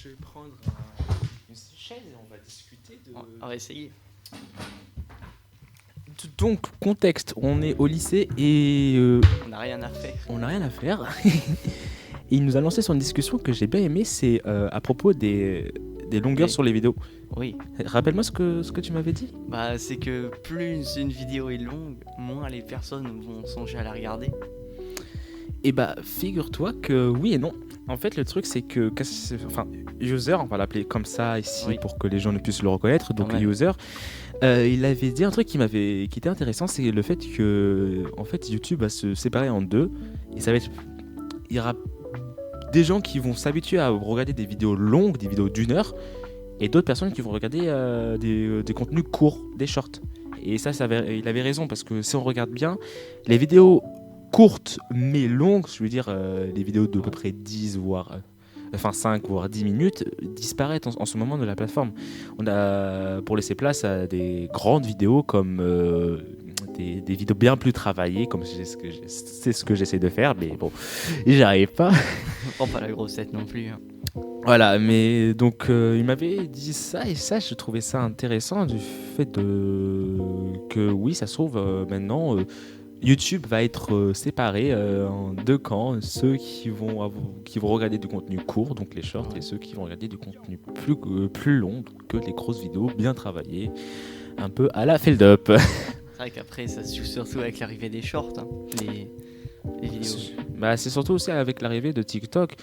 je vais prendre une chaise et on va discuter de... On va essayer. Donc, contexte, on est au lycée et On n'a rien à faire. on n'a rien à faire. Et il nous a lancé sur une discussion que j'ai bien aimée, c'est à propos des longueurs Oui. sur les vidéos. Oui. Rappelle-moi ce que tu m'avais dit. Bah, c'est que plus une vidéo est longue, moins les personnes vont songer à la regarder. Et bah, figure-toi que oui et non. En fait, le truc, c'est que, user, on va l'appeler comme ça ici Oui. pour que les gens ne puissent le reconnaître. Donc, Quand même. user, il avait dit un truc qui était intéressant, c'est le fait que, en fait, YouTube va se séparer en deux. Et il y aura des gens qui vont s'habituer à regarder des vidéos longues, des vidéos d'1 heure, et d'autres personnes qui vont regarder des contenus courts, des shorts. Et ça, il avait raison, parce que si on regarde bien, les vidéos courtes mais longues, je veux dire les vidéos d'à peu près 10 voire 5 voire 10 minutes disparaissent en ce moment de la plateforme. On a pour laisser place à des grandes vidéos comme des vidéos bien plus travaillées, comme c'est ce que j'essaie de faire, mais bon, j'y arrive pas. Oh, pas la grossette non plus. Hein. Voilà, mais donc il m'avait dit ça, et ça, je trouvais ça intéressant du fait que oui, ça se trouve maintenant, YouTube va être séparé en deux camps, ceux qui vont regarder du contenu court, donc les shorts, et ceux qui vont regarder du contenu plus long, donc que les grosses vidéos bien travaillées, un peu à la Feld Up. C'est vrai qu'après, ça se joue surtout avec l'arrivée des shorts, hein, les vidéos. Bah, c'est surtout aussi avec l'arrivée de TikTok.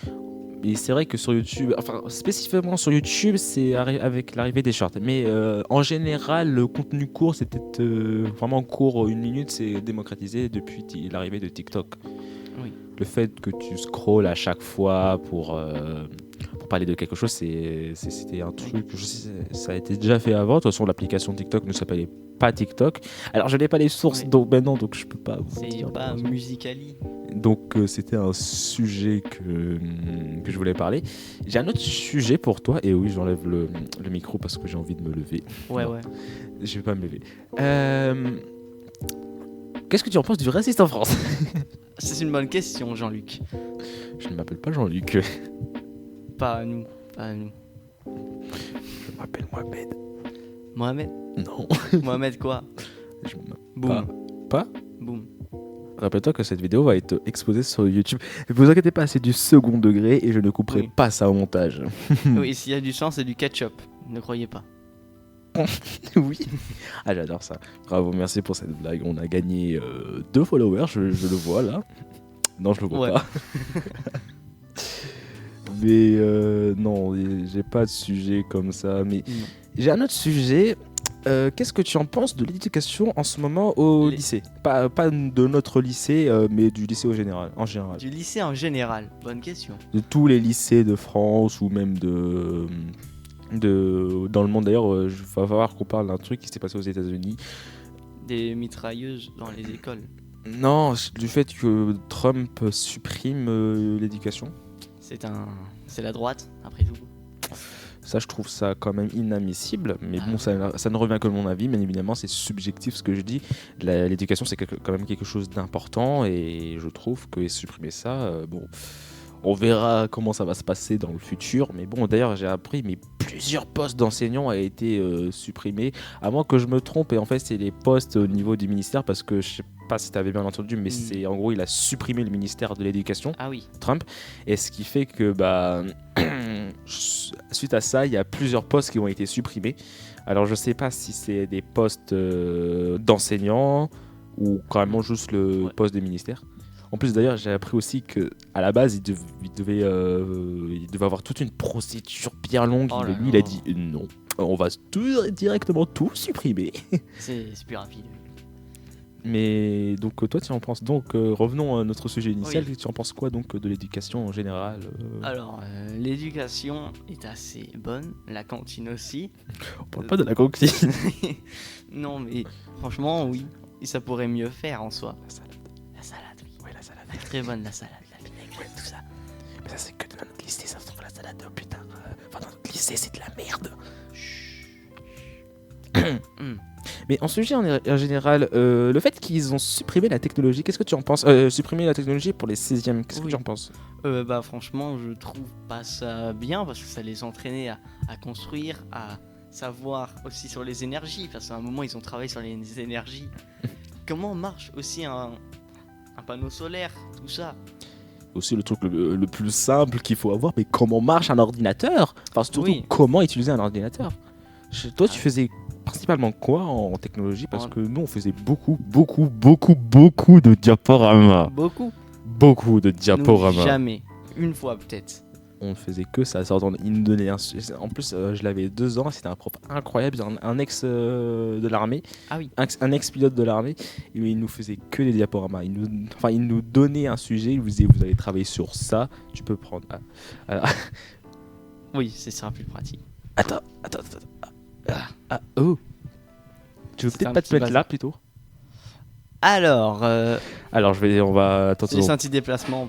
Et c'est vrai que sur YouTube, enfin spécifiquement sur YouTube, c'est avec l'arrivée des shorts. Mais en général, le contenu court, c'est peut-être vraiment court, 1 minute, c'est démocratisé depuis l'arrivée de TikTok. Oui. Le fait que tu scrolles à chaque fois pour parler de quelque chose, c'était un truc, je sais, ça a été déjà fait avant. De toute façon, l'application TikTok ne s'appelait pas TikTok. Alors, je n'ai pas les sources Oui. donc maintenant, donc je peux pas vous C'est dire. pas Musical.ly. Donc c'était un sujet que je voulais parler. J'ai un autre sujet pour toi, et oui, j'enlève le micro parce que j'ai envie de me lever. Ouais, Non, ouais. je vais pas me lever. Qu'est-ce que tu en penses du racisme en France? C'est une bonne question, Jean-Luc. Je ne m'appelle pas Jean-Luc. Pas à nous. Pas à nous. Je m'appelle Mohamed. Mohamed. Non. Mohamed quoi? Je m'appelle Boum. pas. Boum. Rappelle-toi que cette vidéo va être exposée sur YouTube. Ne vous inquiétez pas, c'est du second degré et je ne couperai Oui. pas ça au montage. Oui, s'il y a du sang, c'est du ketchup. Ne croyez pas. Oui. Ah, j'adore ça. Bravo, merci pour cette blague. On a gagné 2 followers, je le vois là. Non, je le vois Ouais. pas. Mais non, j'ai pas de sujet comme ça. Mais Non. j'ai un autre sujet. Qu'est-ce que tu en penses de l'éducation en ce moment au lycée? Pas de notre lycée, mais du lycée en général. Du lycée en général. Bonne question. De tous les lycées de France ou même dans le monde. D'ailleurs, il va falloir qu'on parle d'un truc qui s'est passé aux États-Unis. Des mitrailleuses dans les écoles. Non, du fait que Trump supprime l'éducation. C'est la droite, après tout. Ça, je trouve ça quand même inadmissible. Mais bon, ça ne revient que de mon avis. Bien évidemment, c'est subjectif ce que je dis. L'éducation, c'est quand même quelque chose d'important. Et je trouve que supprimer ça, bon, on verra comment ça va se passer dans le futur. Mais bon, d'ailleurs, j'ai appris, mais plusieurs postes d'enseignants ont été supprimés. À moins que je me trompe. Et en fait, c'est les postes au niveau du ministère. Parce que je sais pas si tu avais bien entendu, mais c'est en gros, il a supprimé le ministère de l'éducation. Ah oui. Trump. Et ce qui fait que, bah. Suite à ça, il y a plusieurs postes qui ont été supprimés. Alors, je sais pas si c'est des postes d'enseignants ou carrément juste le poste des ministères. En plus, d'ailleurs, j'ai appris aussi que à la base, il devait avoir toute une procédure bien longue. Oh là Lui, il a dit non, on va directement tout supprimer. C'est plus rapide. Mais donc toi tu en penses donc revenons à notre sujet initial, Oui. tu en penses quoi donc de l'éducation en général Alors, l'éducation est assez bonne, la cantine aussi. On parle pas de la cantine. Non, mais franchement, oui. Et ça pourrait mieux faire en soi. La salade, oui. Ouais, la salade. Elle est très bonne, la salade, la vinaigrette, tout ça. Mais ça c'est que dans notre lycée, ça se trouve la salade putain. Enfin dans notre lycée c'est de la merde. Mais en sujet en général, le fait qu'ils ont supprimé la technologie, qu'est-ce que tu en penses? Supprimer la technologie pour les 16e, qu'est-ce que Oui. tu en penses? Bah franchement, je trouve pas ça bien parce que ça les entraînait à construire, à savoir aussi sur les énergies. Parce qu'à un moment, ils ont travaillé sur les énergies. Comment marche aussi un panneau solaire, tout ça. Aussi le truc le plus simple qu'il faut avoir, mais comment marche un ordinateur? Enfin, surtout Oui. comment utiliser un ordinateur. Toi, tu Ah. faisais principalement quoi en technologie? Parce En- que nous, on faisait beaucoup de diaporamas. Beaucoup. Beaucoup de Nous, diaporamas. jamais. Une fois peut-être. On ne faisait que ça. Il nous donnait en plus, je l'avais 2 ans, c'était un prof incroyable, un ex de l'armée, Ah oui. un ex-pilote de l'armée, et il nous faisait que des diaporamas. Il nous donnait un sujet, il nous disait vous allez travailler sur ça, tu peux prendre. Alors, Oui, ce sera plus pratique. attends. Oh. Tu veux C'est peut-être un pas te petit mettre là bazar. plutôt? Alors, Alors on va. Attends, laisse un petit déplacement.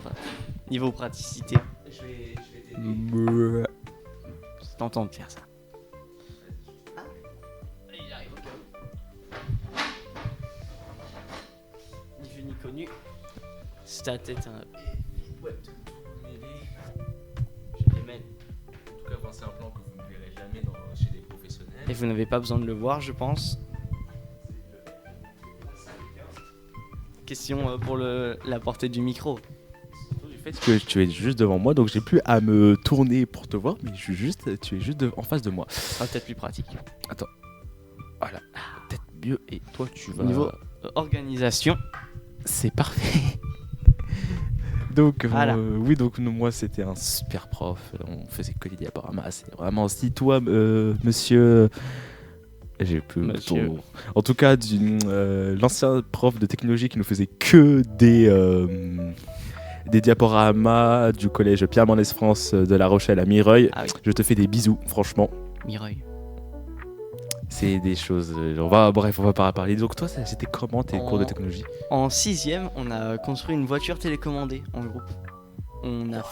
Niveau praticité. Je vais t'aider. Je t'entends de faire ça. Ah, il arrive au cas où. Ni vu ni connu. C'est ta tête. Je les mène. En tout cas, c'est un plan que vous ne verrez jamais chez des professionnels. Et vous n'avez pas besoin de le voir, je pense. Question pour la portée du micro. Du fait que tu es juste devant moi, donc j'ai plus à me tourner pour te voir, mais tu es juste en face de moi. Ce sera peut-être plus pratique. Voilà, peut-être mieux. Et toi, tu vas. Niveau organisation. C'est parfait. Donc, Voilà. oui, donc moi c'était un super prof. On faisait que des diaporamas. C'est vraiment si toi, monsieur. J'ai plus Monsieur. ton- En tout cas, l'ancien prof de technologie qui nous faisait que des diaporamas du collège Pierre Mendès France de La Rochelle à Mireuil. Ah oui, Je te fais des bisous, franchement. Mireuil. C'est des choses. On va pas parler. Donc, toi, c'était comment tes cours de En- technologie? En 6ème, on a construit une voiture télécommandée en groupe. On a.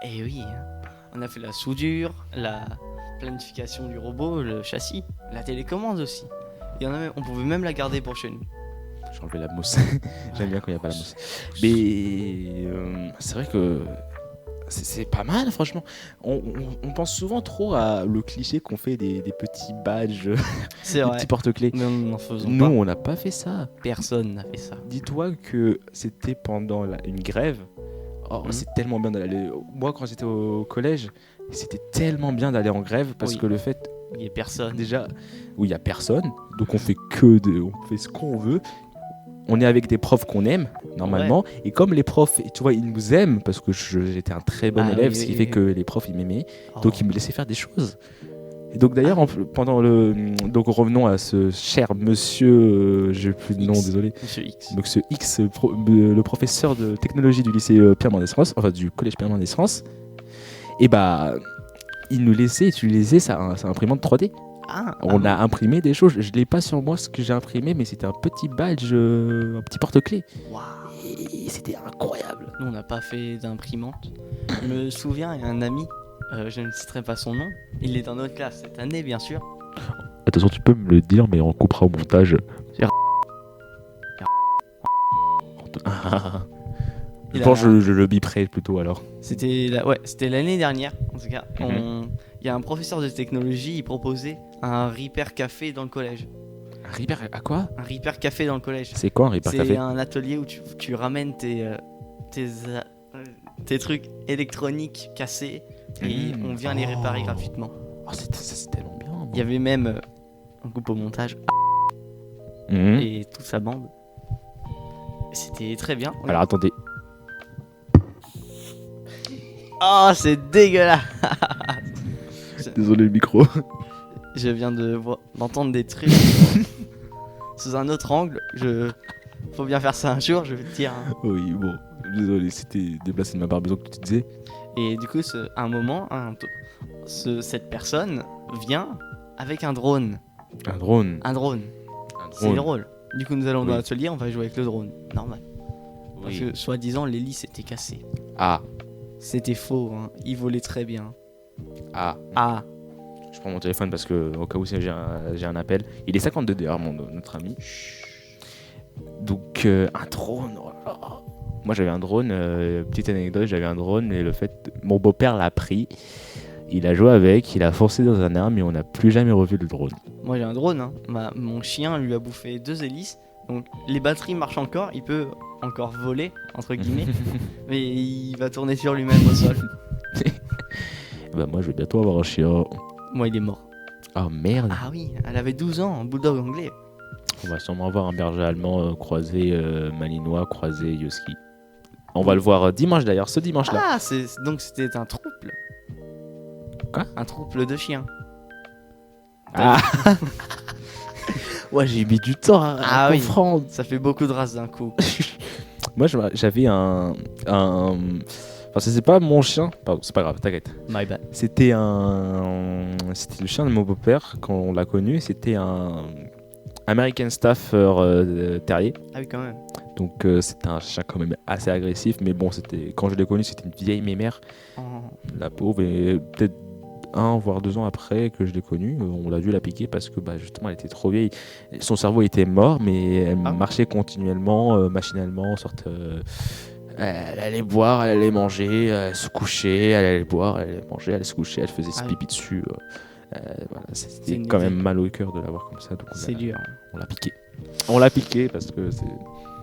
Eh oui, hein. On a fait la soudure, la planification du robot, le châssis, la télécommande aussi. On pouvait même la garder pour chez nous. J'ai enlevé la mousse. J'aime bien quand il n'y a pas la mousse. Mais c'est vrai que c'est pas mal, franchement. On pense souvent trop à le cliché qu'on fait des petits badges, C'est des vrai. petits porte-clés. Mais nous n'en faisons Nous, pas. on n'a pas fait ça. Personne n'a fait ça. Dis-toi que c'était pendant une grève. Oh, Mhm. c'est tellement bien d'aller. Moi, quand j'étais au collège, c'était tellement bien d'aller en grève parce Oui. que le fait, Il n'y a personne. déjà, où il y a personne, donc on fait on fait ce qu'on veut. On est avec des profs qu'on aime normalement, et comme les profs, tu vois, ils nous aiment parce que j'étais un très bon Ah élève, oui, ce qui oui, fait oui. que les profs ils m'aimaient, Oh. donc ils me laissaient faire des choses. Et donc d'ailleurs, pendant donc revenons à ce cher monsieur, j'ai plus de nom, X. désolé. Monsieur X. Donc ce X, le professeur de technologie du lycée Pierre Mendès France, enfin du collège Pierre Mendès France, et bah il nous laissait utiliser sa imprimante 3D. On a imprimé des choses. Je l'ai pas sur moi ce que j'ai imprimé, mais c'était un petit badge, un petit porte-clés. Waouh. Et c'était incroyable. Nous, on n'a pas fait d'imprimante. Je me souviens, il y a un ami, je ne citerai pas son nom, il est dans notre classe cette année, bien sûr. Attention, tu peux me le dire, mais on coupera au montage. Je Il pense a- que je le biperai plutôt alors. C'était l'année dernière, en tout cas. Il y a un professeur de technologie, il proposait un Repair Café dans le collège. Un Reaper à quoi? Un Repair Café dans le collège. C'est quoi un Reaper C'est Café? un atelier où tu ramènes tes trucs électroniques cassés et on vient les réparer Oh. gratuitement. Oh, c'est tellement bien. moi. Il y avait même, on coupe au montage, Mhm. et toute sa bande. C'était très bien. Alors attendez. Oh, c'est dégueulasse. Désolé le micro. Je viens d'entendre des trucs sous un autre angle. Faut bien faire ça un jour, je vais te dire. Hein. Oui, bon. Désolé, c'était déplacé de ma part, besoin que tu disais. Et du coup, à un moment, cette personne vient avec un drone. Un drone. Un drone. Un C'est drôle. Du coup, nous allons dans Oui. l'atelier, on va jouer avec le drone. Normal. Parce Oui. que, soi-disant, l'hélice était cassée. Ah. C'était faux, hein. Il volait très bien. Ah. Ah, Je prends mon téléphone parce que au cas où j'ai un appel. Il est 52 d'ailleurs, notre ami. Donc un drone. Oh là là. Moi j'avais un drone. Petite anecdote, j'avais un drone et le fait, mon beau-père l'a pris. Il a joué avec, il a forcé dans un arbre et on n'a plus jamais revu le drone. Moi j'ai un drone, hein. Mon chien lui a bouffé 2 hélices, donc les batteries marchent encore, il peut encore voler, entre guillemets, mais il va tourner sur lui-même au sol. Bah moi je vais bientôt avoir un chien. Moi il est mort. Oh merde. Ah oui, elle avait 12 ans, un bulldog anglais. On va sûrement avoir un berger allemand croisé malinois, croisé husky. On va le voir dimanche d'ailleurs, ce dimanche-là. Ah, donc c'était un trouble. Quoi ? Un trouble de chiens. Ah. Ouais, j'ai mis du temps à oui. comprendre. Ça fait beaucoup de races d'un coup. Moi j'avais un... Enfin c'est pas mon chien, pardon, c'est pas grave, t'inquiète. My bad. C'était le chien de mon beau-père quand on l'a connu, c'était un American Staffer terrier. Ah oui, quand même. Donc c'était un chien quand même assez agressif, mais bon, quand je l'ai connu, c'était une vieille mémère, Oh. la pauvre, et peut-être 1 voire 2 ans après que je l'ai connue, on l'a dû la piquer parce que justement elle était trop vieille. Son cerveau était mort, mais elle marchait continuellement, machinalement, sorte. Elle allait boire, elle allait manger, elle se couchait, elle allait boire, elle allait manger, elle allait se coucher, elle faisait ses pipi dessus. Voilà, c'était quand même mal au cœur de l'avoir comme ça. Donc c'est dur. On l'a piqué. On l'a piqué parce que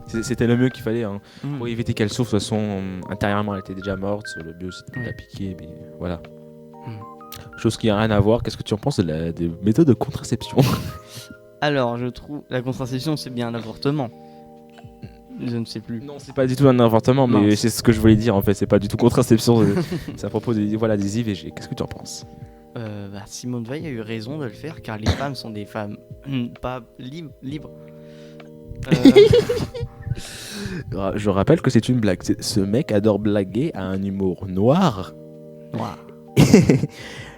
c'était le mieux qu'il fallait. Hein. Pour éviter qu'elle souffre, de toute façon, intérieurement, elle était déjà morte. Le mieux, c'était de la piquer, mais voilà. Chose qui n'a rien à voir. Qu'est-ce que tu en penses des méthodes de contraception ? Alors, je trouve la contraception, c'est bien un avortement. Je ne sais plus. Non, c'est pas du tout un avortement, mais c'est ce que je voulais dire en fait. C'est pas du tout contraception. C'est à propos des IVG. Qu'est-ce que tu en penses ? Simone Veil a eu raison de le faire car les femmes sont des femmes pas libres. Je rappelle que c'est une blague. Ce mec adore blaguer à un humour noir.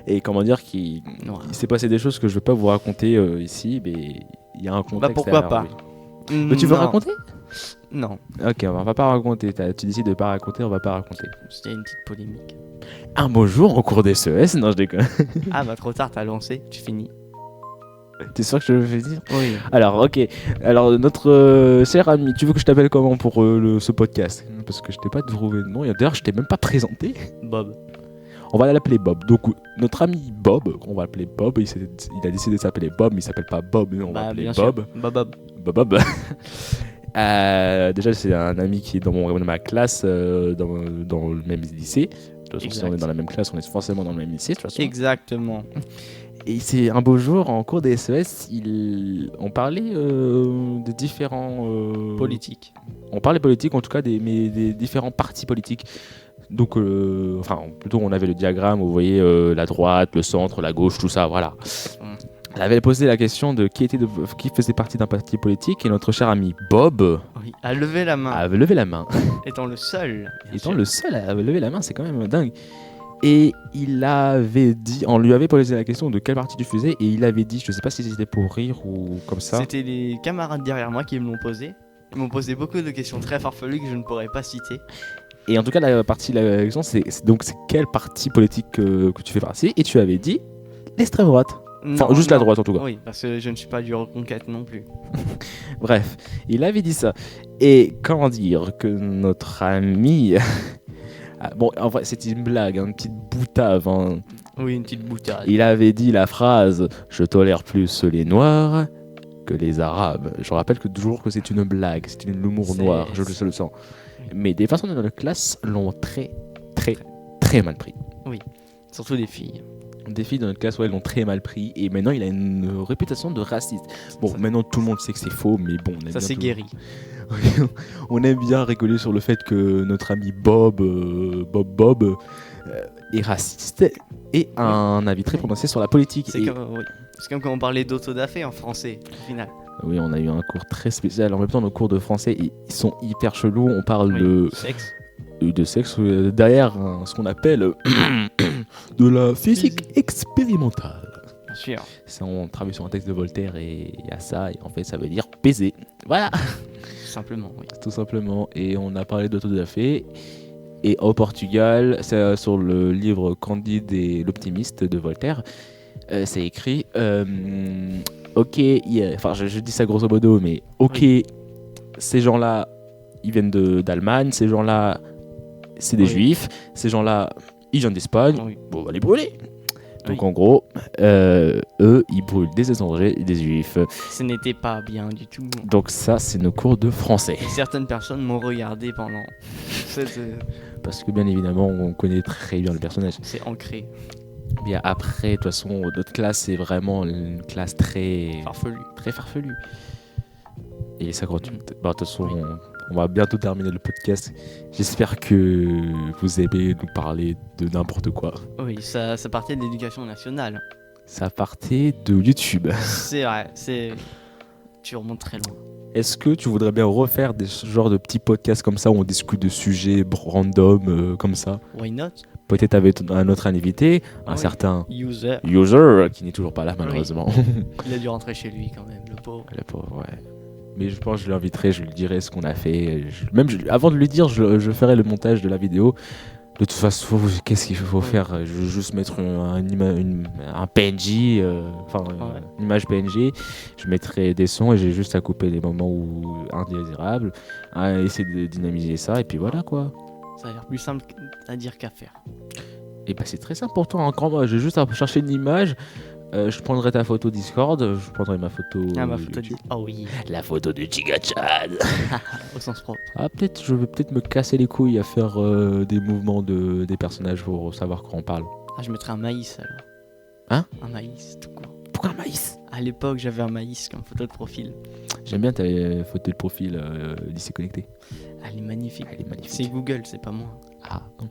Et comment dire qu'il s'est passé des choses que je ne vais pas vous raconter ici, mais il y a un contexte. Pourquoi pas ? Mais tu veux raconter ? Non. Ok, on va pas raconter. Tu décides de pas raconter, on va pas raconter. C'était une petite polémique. Un beau jour en cours d'SES, non je déconne. Trop tard, t'as lancé, tu finis. T'es sûr que je vais dire ? Oui. Alors, ok. Alors, notre cher ami, tu veux que je t'appelle comment pour ce podcast ? Parce que je t'ai pas trouvé de nom. D'ailleurs, je t'ai même pas présenté. Bob. On va l'appeler Bob. Donc, notre ami Bob, on va l'appeler Bob. Il a décidé de s'appeler Bob, mais il s'appelle pas Bob, mais on va l'appeler Bob. Bob. Déjà, c'est un ami qui est dans ma classe, dans le même lycée. De toute façon, si on est dans la même classe, on est forcément dans le même lycée. De toute façon. Exactement. Et c'est un beau jour, en cours des SES, on parlait de différents... politiques. On parlait politique, en tout cas, des différents partis politiques. Donc, plutôt, on avait le diagramme où vous voyez la droite, le centre, la gauche, tout ça, voilà. Elle avait posé la question de qui faisait partie d'un parti politique, et notre cher ami Bob a levé la main. Étant le seul. Le seul à lever la main, c'est quand même dingue. Et on lui avait posé la question de quel parti tu faisais, et il avait dit, je sais pas si c'était pour rire ou comme ça. C'était les camarades derrière moi qui me l'ont posé. Ils m'ont posé beaucoup de questions très farfelues que je ne pourrais pas citer. Et en tout cas, la question, c'est quel parti politique que tu fais partie, et tu avais dit l'extrême droite. Enfin, juste la droite en tout cas. Oui, parce que je ne suis pas du Reconquête non plus. Bref, il avait dit ça. Et comment dire que notre ami... Bon, en vrai, c'était une blague, une petite boutade. Hein. Oui, une petite boutade. Il avait dit la phrase « Je tolère plus les Noirs que les Arabes ». Je rappelle toujours que c'est une blague, c'est une humour noir, je le sens. Mais des personnes dans la classe l'ont très, très, très mal pris. Oui, surtout des filles. Des filles dans notre classe, l'ont très mal pris. Et maintenant, il a une réputation de raciste. Bon, maintenant, tout le monde sait que c'est faux, mais bon... Ça s'est guéri. On aime bien rigoler sur le fait que notre ami Bob est raciste et a un avis très prononcé sur la politique. C'est comme quand on parlait d'autodafé en français, au final. Oui, on a eu un cours très spécial. En même temps, nos cours de français, ils sont hyper chelous. On parle de sexe derrière ce qu'on appelle de la physique expérimentale. Bien sûr. On travaille sur un texte de Voltaire et il y a ça, et en fait, ça veut dire baiser. Voilà. Simplement, oui. Tout simplement. Et on a parlé d'autodafé. Et au Portugal, c'est sur le livre Candide et l'optimiste de Voltaire. c'est écrit ok, enfin je dis ça grosso modo, mais ok, Oui. ces gens-là, ils viennent d'Allemagne, ces gens-là, c'est des Oui. juifs, ces gens-là, ils viennent d'Espagne, Oui. bon, on va les brûler. Donc Oui. en gros, eux, ils brûlent des étrangers et des juifs. Ce n'était pas bien du tout. Donc ça, c'est nos cours de français. Et certaines personnes m'ont regardé pendant. Parce que bien évidemment, on connaît très bien le personnage. C'est ancré, Bien après, de toute façon, notre classe, c'est vraiment une classe très farfelu. farfelue. Et ça continue. Bah, de toute façon, on va bientôt terminer le podcast. J'espère que vous aimez nous parler de n'importe quoi. Oui, ça partait de l'éducation nationale. Ça partait de YouTube. C'est vrai, tu remontes très loin. Est-ce que tu voudrais bien refaire des genres de petits podcasts comme ça où on discute de sujets random comme ça? Why not? Peut-être avec un autre invité, un Oui. certain User. user qui n'est toujours pas là malheureusement. Il a dû rentrer chez lui quand même, le pauvre. Le pauvre, ouais. Mais je pense que je l'inviterai, je lui dirai ce qu'on a fait. Avant de lui dire, je ferai le montage de la vidéo. De toute façon, qu'est-ce qu'il faut faire? Je vais juste mettre un PNJ, une image PNG. Je mettrai des sons et j'ai juste à couper les moments indésirables, à essayer de dynamiser ça et puis voilà quoi. Ça a l'air plus simple à dire qu'à faire. Et bah c'est très simple pour toi. J'ai juste à chercher une image. Je prendrai ta photo Discord, je prendrai ma photo. Ma photo YouTube. dit. Oh oui, La photo du Chigachan. au sens propre. Ah, je vais peut-être me casser les couilles à faire des mouvements des personnages pour savoir quand on parle. Ah, je mettrais un maïs alors. Hein? Un maïs, tout court. Pourquoi un maïs? À l'époque, j'avais un maïs comme photo de profil. J'aime bien ta photo de profil lycée connecté. Elle est magnifique. Elle est magnifique. C'est Google, c'est pas moi. Ah, non.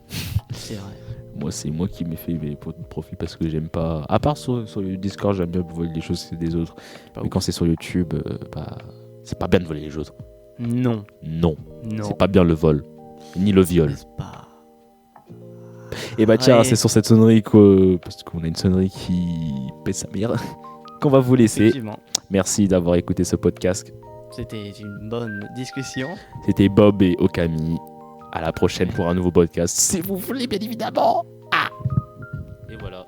C'est vrai. Moi, c'est moi qui m'ai fait mes photos de profil parce que j'aime pas. À part sur le Discord, j'aime bien voler les choses des autres. Pas Mais ouf. quand c'est sur YouTube, c'est pas bien de voler les autres. Non. Non, Non. c'est pas bien le vol, ni le viol. N'est-ce pas? Et bah tiens, Ouais. c'est sur cette sonnerie parce qu'on a une sonnerie qui pèse sa mère qu'on va vous laisser. Effectivement. Merci d'avoir écouté ce podcast. C'était une bonne discussion. C'était Bob et Okami. À la prochaine pour un nouveau podcast, si vous voulez bien évidemment. Ah. Et voilà.